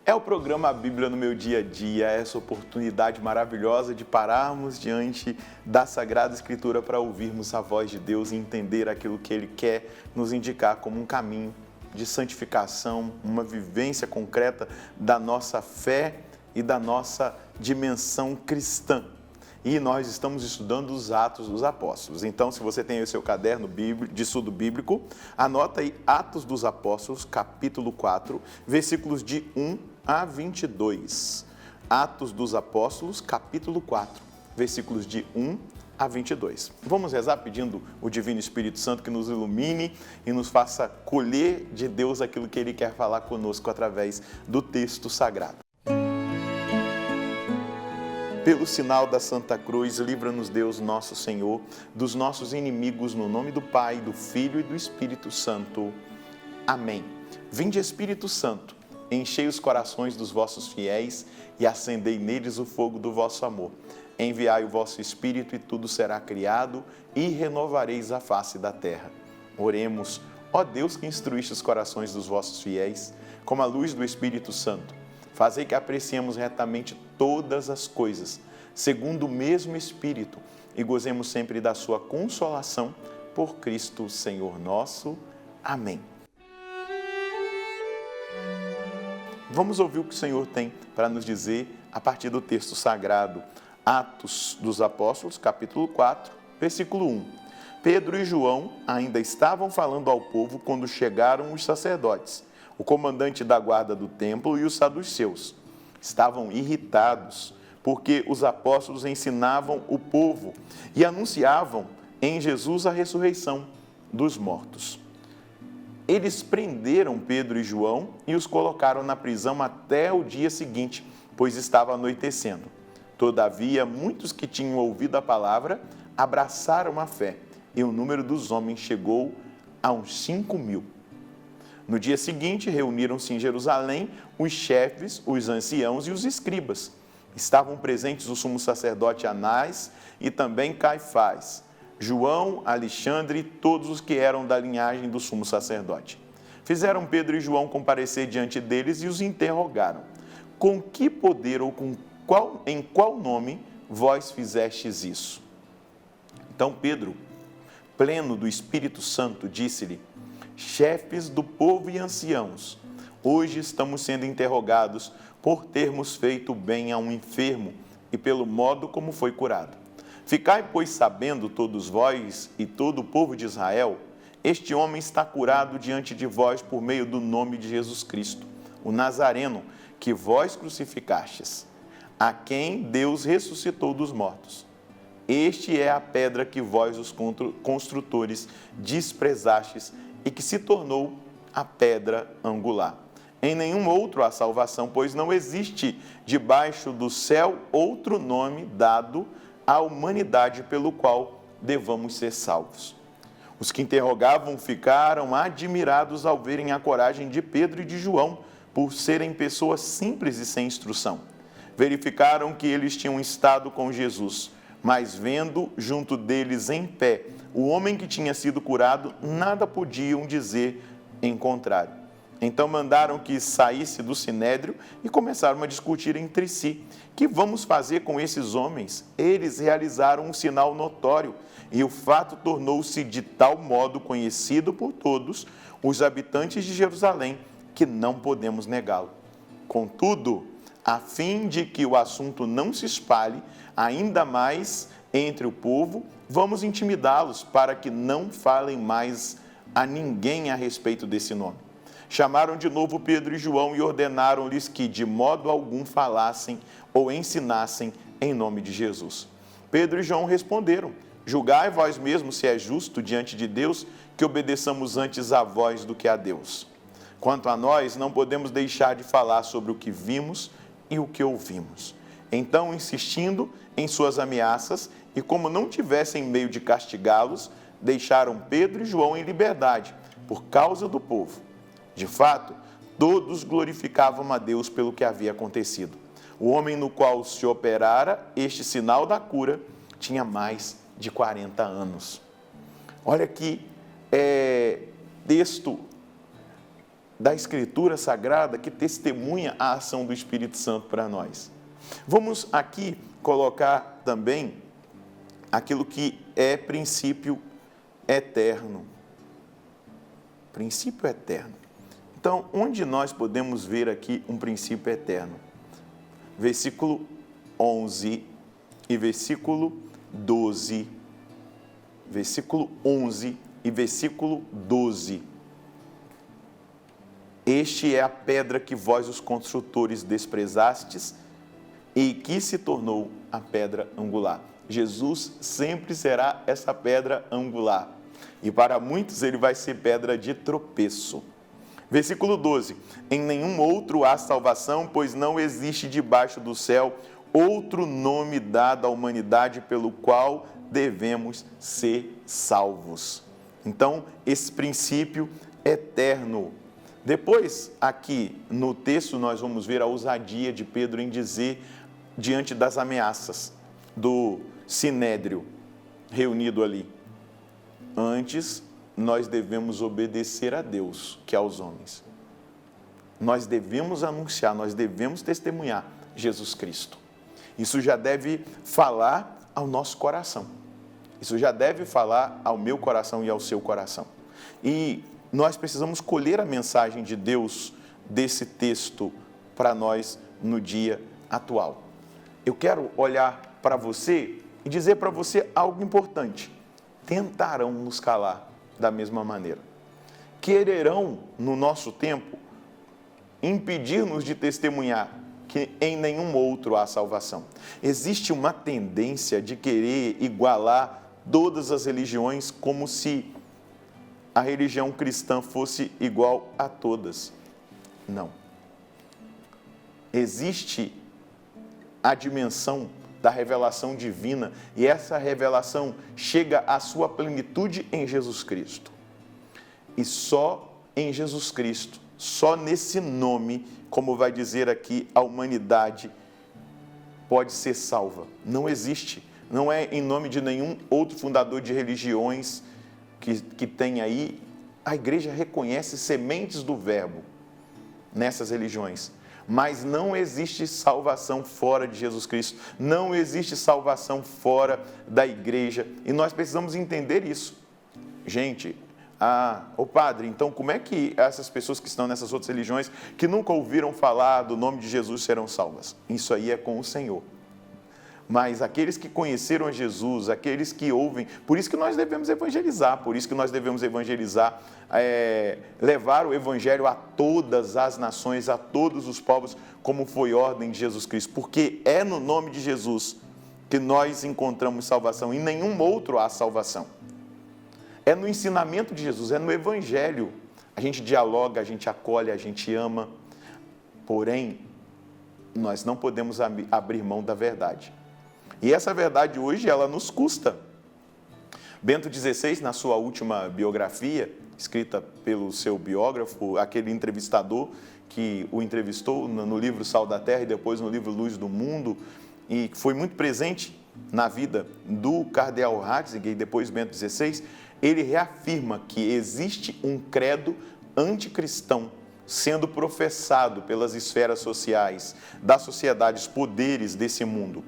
É o programa A Bíblia no Meu Dia a Dia, essa oportunidade maravilhosa de pararmos diante da Sagrada Escritura para ouvirmos a voz de Deus e entender aquilo que Ele quer nos indicar como um caminho de santificação, uma vivência concreta da nossa fé e da nossa dimensão cristã. E nós estamos estudando os Atos dos Apóstolos. Então, se você tem o seu caderno de estudo bíblico, anota aí Atos dos Apóstolos, capítulo 4, versículos de 1 a 22. Atos dos Apóstolos, capítulo 4, versículos de 1 a 22. Vamos rezar pedindo o Divino Espírito Santo que nos ilumine e nos faça colher de Deus aquilo que Ele quer falar conosco através do texto sagrado. Pelo sinal da Santa Cruz, livra-nos Deus nosso Senhor dos nossos inimigos, no nome do Pai, do Filho e do Espírito Santo. Amém. Vinde, Espírito Santo, enchei os corações dos vossos fiéis e acendei neles o fogo do vosso amor. Enviai o vosso Espírito e tudo será criado e renovareis a face da terra. Oremos, ó Deus que instruíste os corações dos vossos fiéis, com a luz do Espírito Santo. Fazei que apreciemos retamente todas as coisas, segundo o mesmo Espírito, e gozemos sempre da sua consolação, por Cristo Senhor nosso. Amém. Vamos ouvir o que o Senhor tem para nos dizer a partir do texto sagrado. Atos dos Apóstolos, capítulo 4, versículo 1. Pedro e João ainda estavam falando ao povo quando chegaram os sacerdotes, o comandante da guarda do templo e os saduceus. Estavam irritados, porque os apóstolos ensinavam o povo e anunciavam em Jesus a ressurreição dos mortos. Eles prenderam Pedro e João e os colocaram na prisão até o dia seguinte, pois estava anoitecendo. Todavia, muitos que tinham ouvido a palavra abraçaram a fé, e o número dos homens chegou a uns 5.000. No dia seguinte, reuniram-se em Jerusalém os chefes, os anciãos e os escribas. Estavam presentes o sumo sacerdote Anás e também Caifás, João, Alexandre e todos os que eram da linhagem do sumo sacerdote. Fizeram Pedro e João comparecer diante deles e os interrogaram: com que poder ou em qual nome vós fizestes isso? Então Pedro, pleno do Espírito Santo, disse-lhe: chefes do povo e anciãos, hoje estamos sendo interrogados por termos feito bem a um enfermo e pelo modo como foi curado. Ficai, pois, sabendo todos vós e todo o povo de Israel, este homem está curado diante de vós por meio do nome de Jesus Cristo, o Nazareno, que vós crucificastes, a quem Deus ressuscitou dos mortos. Este é a pedra que vós, os construtores, desprezastes e que se tornou a pedra angular. Em nenhum outro há salvação, pois não existe debaixo do céu outro nome dado à humanidade pelo qual devamos ser salvos. Os que interrogavam ficaram admirados ao verem a coragem de Pedro e de João, por serem pessoas simples e sem instrução. Verificaram que eles tinham estado com Jesus, mas vendo junto deles em pé o homem que tinha sido curado, nada podiam dizer em contrário. Então mandaram que saísse do sinédrio e começaram a discutir entre si: que vamos fazer com esses homens? Eles realizaram um sinal notório e o fato tornou-se de tal modo conhecido por todos os habitantes de Jerusalém que não podemos negá-lo. Contudo, a fim de que o assunto não se espalhe ainda mais entre o povo, vamos intimidá-los para que não falem mais a ninguém a respeito desse nome. Chamaram de novo Pedro e João e ordenaram-lhes que de modo algum falassem ou ensinassem em nome de Jesus. Pedro e João responderam: julgai vós mesmos se é justo diante de Deus que obedeçamos antes a vós do que a Deus. Quanto a nós, não podemos deixar de falar sobre o que vimos e o que ouvimos. Então, insistindo em suas ameaças, e como não tivessem meio de castigá-los, deixaram Pedro e João em liberdade, por causa do povo. De fato, todos glorificavam a Deus pelo que havia acontecido. O homem no qual se operara este sinal da cura tinha mais de 40 anos. Olha que texto da Escritura Sagrada que testemunha a ação do Espírito Santo para nós. Vamos aqui colocar também aquilo que é princípio eterno. Princípio eterno. Então, onde nós podemos ver aqui um princípio eterno? Versículo 11 e versículo 12. Versículo 11 e versículo 12. Este é a pedra que vós, os construtores, desprezastes e que se tornou a pedra angular. Jesus sempre será essa pedra angular. E para muitos ele vai ser pedra de tropeço. Versículo 12. Em nenhum outro há salvação, pois não existe debaixo do céu outro nome dado à humanidade pelo qual devemos ser salvos. Então, esse princípio eterno. Depois, aqui no texto, nós vamos ver a ousadia de Pedro em dizer, diante das ameaças do sinédrio reunido ali: antes, nós devemos obedecer a Deus que aos homens. Nós devemos anunciar, nós devemos testemunhar Jesus Cristo. Isso já deve falar ao nosso coração. Isso já deve falar ao meu coração e ao seu coração. E nós precisamos colher a mensagem de Deus desse texto para nós no dia atual. Eu quero olhar para você e dizer para você algo importante. Tentarão nos calar da mesma maneira. Quererão, no nosso tempo, impedir-nos de testemunhar que em nenhum outro há salvação. Existe uma tendência de querer igualar todas as religiões como se a religião cristã fosse igual a todas. Não. Existe a dimensão da revelação divina e essa revelação chega à sua plenitude em Jesus Cristo. E só em Jesus Cristo, só nesse nome, como vai dizer aqui, a humanidade pode ser salva. Não existe, não é em nome de nenhum outro fundador de religiões que tem aí. A igreja reconhece sementes do verbo nessas religiões, mas não existe salvação fora de Jesus Cristo, não existe salvação fora da igreja, e nós precisamos entender isso. Gente, padre, então como é que essas pessoas que estão nessas outras religiões, que nunca ouviram falar do nome de Jesus, serão salvas? Isso aí é com o Senhor. Mas aqueles que conheceram Jesus, aqueles que ouvem, por isso que nós devemos evangelizar, levar o evangelho a todas as nações, a todos os povos, como foi ordem de Jesus Cristo, porque é no nome de Jesus que nós encontramos salvação, em nenhum outro há salvação. É no ensinamento de Jesus, é no evangelho. A gente dialoga, a gente acolhe, a gente ama, porém, nós não podemos abrir mão da verdade. E essa verdade hoje, ela nos custa. Bento XVI, na sua última biografia, escrita pelo seu biógrafo, aquele entrevistador que o entrevistou no livro Sal da Terra e depois no livro Luz do Mundo, e foi muito presente na vida do cardeal Ratzinger e depois Bento XVI, ele reafirma que existe um credo anticristão sendo professado pelas esferas sociais, das sociedades, poderes desse mundo.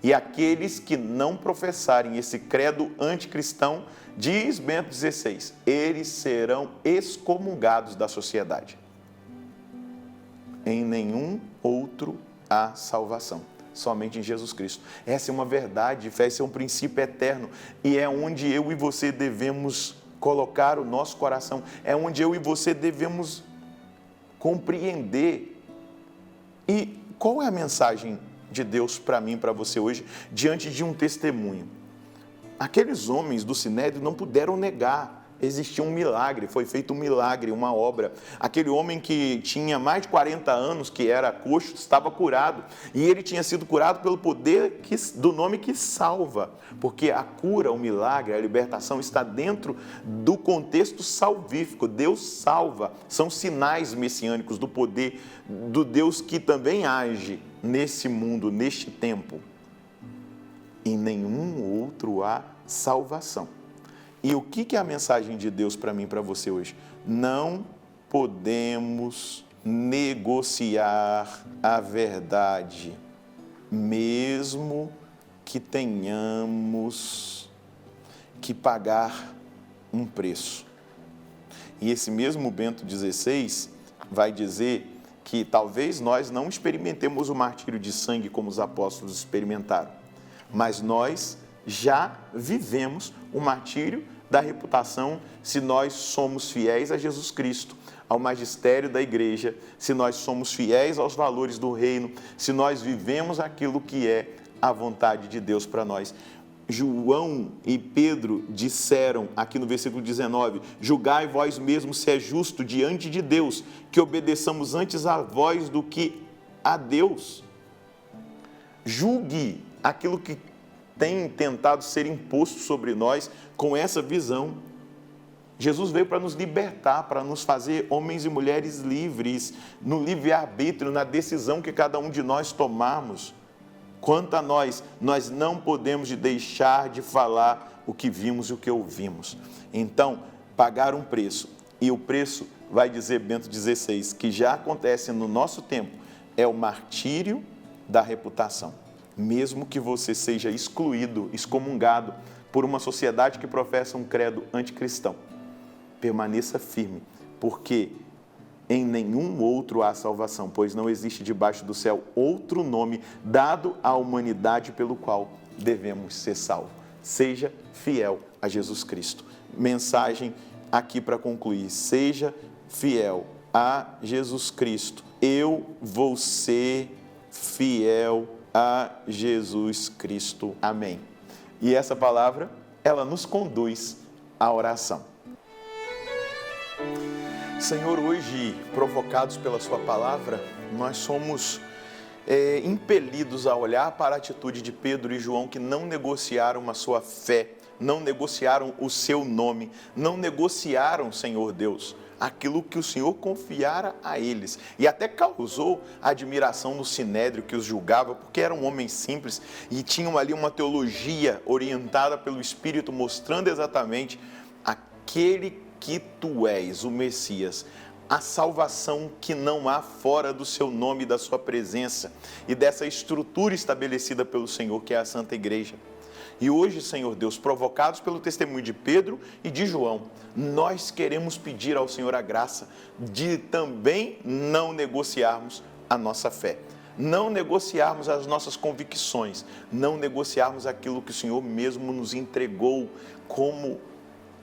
E aqueles que não professarem esse credo anticristão, diz Bento XVI, eles serão excomungados da sociedade. Em nenhum outro há salvação, somente em Jesus Cristo. Essa é uma verdade de fé, esse é um princípio eterno e é onde eu e você devemos colocar o nosso coração, é onde eu e você devemos compreender. E qual é a mensagem de Deus para mim e para você hoje, diante de um testemunho? Aqueles homens do Sinédrio não puderam negar, existia um milagre, foi feito um milagre, uma obra. Aquele homem que tinha mais de 40 anos, que era coxo, estava curado, e ele tinha sido curado pelo poder do nome que salva, porque a cura, o milagre, a libertação está dentro do contexto salvífico. Deus salva, são sinais messiânicos do poder do Deus que também age nesse mundo, neste tempo. Em nenhum outro há salvação. E o que é a mensagem de Deus para mim e para você hoje? Não podemos negociar a verdade, mesmo que tenhamos que pagar um preço. E esse mesmo Bento XVI vai dizer que talvez nós não experimentemos o martírio de sangue como os apóstolos experimentaram, mas nós já vivemos o martírio da reputação se nós somos fiéis a Jesus Cristo, ao magistério da igreja, se nós somos fiéis aos valores do reino, se nós vivemos aquilo que é a vontade de Deus para nós. João e Pedro disseram aqui no versículo 19, julgai vós mesmos se é justo diante de Deus, que obedeçamos antes a vós do que a Deus. Julgue aquilo que tem tentado ser imposto sobre nós com essa visão. Jesus veio para nos libertar, para nos fazer homens e mulheres livres, no livre-arbítrio, na decisão que cada um de nós tomarmos. Quanto a nós não podemos deixar de falar o que vimos e o que ouvimos. Então, pagar um preço. E o preço, vai dizer Bento XVI, que já acontece no nosso tempo, é o martírio da reputação. Mesmo que você seja excluído, excomungado por uma sociedade que professa um credo anticristão, permaneça firme, porque em nenhum outro há salvação, pois não existe debaixo do céu outro nome dado à humanidade pelo qual devemos ser salvos. Seja fiel a Jesus Cristo. Mensagem aqui para concluir: seja fiel a Jesus Cristo. Eu vou ser fiel a Jesus Cristo. Amém. E essa palavra, ela nos conduz à oração. Senhor, hoje, provocados pela sua palavra, nós somos impelidos a olhar para a atitude de Pedro e João, que não negociaram a sua fé, não negociaram o seu nome, não negociaram, Senhor Deus, aquilo que o Senhor confiara a eles. E até causou admiração no sinédrio que os julgava, porque eram homens simples e tinham ali uma teologia orientada pelo Espírito, mostrando exatamente aquele que tu és, o Messias, a salvação que não há fora do seu nome e da sua presença e dessa estrutura estabelecida pelo Senhor, que é a Santa Igreja. E hoje, Senhor Deus, provocados pelo testemunho de Pedro e de João, nós queremos pedir ao Senhor a graça de também não negociarmos a nossa fé, não negociarmos as nossas convicções, não negociarmos aquilo que o Senhor mesmo nos entregou como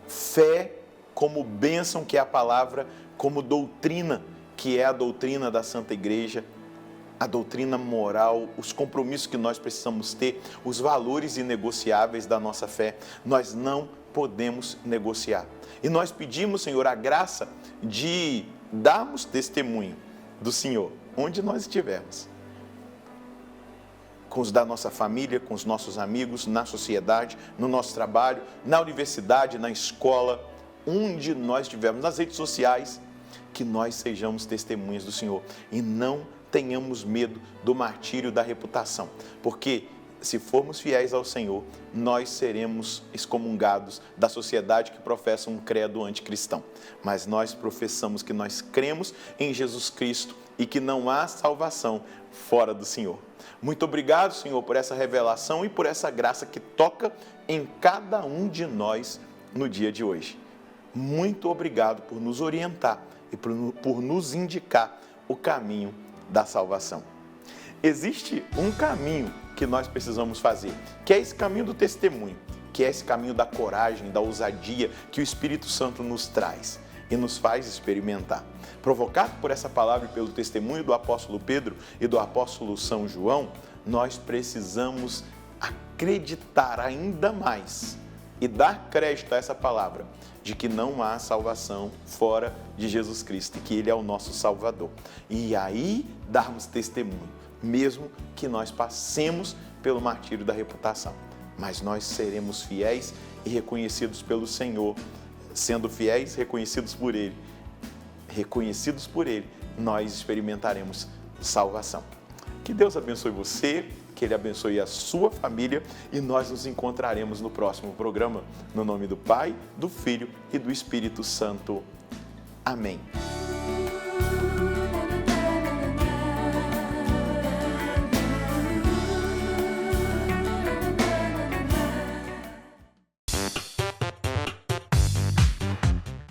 fé, como bênção, que é a palavra, como doutrina, que é a doutrina da Santa Igreja, a doutrina moral, os compromissos que nós precisamos ter, os valores inegociáveis da nossa fé, nós não podemos negociar. E nós pedimos, Senhor, a graça de darmos testemunho do Senhor, onde nós estivermos. Com os da nossa família, com os nossos amigos, na sociedade, no nosso trabalho, na universidade, na escola, onde nós estivermos, nas redes sociais, que nós sejamos testemunhas do Senhor e não tenhamos medo do martírio da reputação, porque se formos fiéis ao Senhor, nós seremos excomungados da sociedade que professa um credo anticristão, mas nós professamos que nós cremos em Jesus Cristo e que não há salvação fora do Senhor. Muito obrigado, Senhor, por essa revelação e por essa graça que toca em cada um de nós no dia de hoje. Muito obrigado por nos orientar e por nos indicar o caminho da salvação. Existe um caminho que nós precisamos fazer, que é esse caminho do testemunho, que é esse caminho da coragem, da ousadia que o Espírito Santo nos traz e nos faz experimentar. Provocado por essa palavra e pelo testemunho do apóstolo Pedro e do apóstolo São João, nós precisamos acreditar ainda mais e dar crédito a essa palavra, de que não há salvação fora de Jesus Cristo, e que Ele é o nosso Salvador. E aí darmos testemunho, mesmo que nós passemos pelo martírio da reputação. Mas nós seremos fiéis e reconhecidos pelo Senhor. Sendo fiéis, reconhecidos por Ele, nós experimentaremos salvação. Que Deus abençoe você, que Ele abençoe a sua família e nós nos encontraremos no próximo programa. No nome do Pai, do Filho e do Espírito Santo. Amém.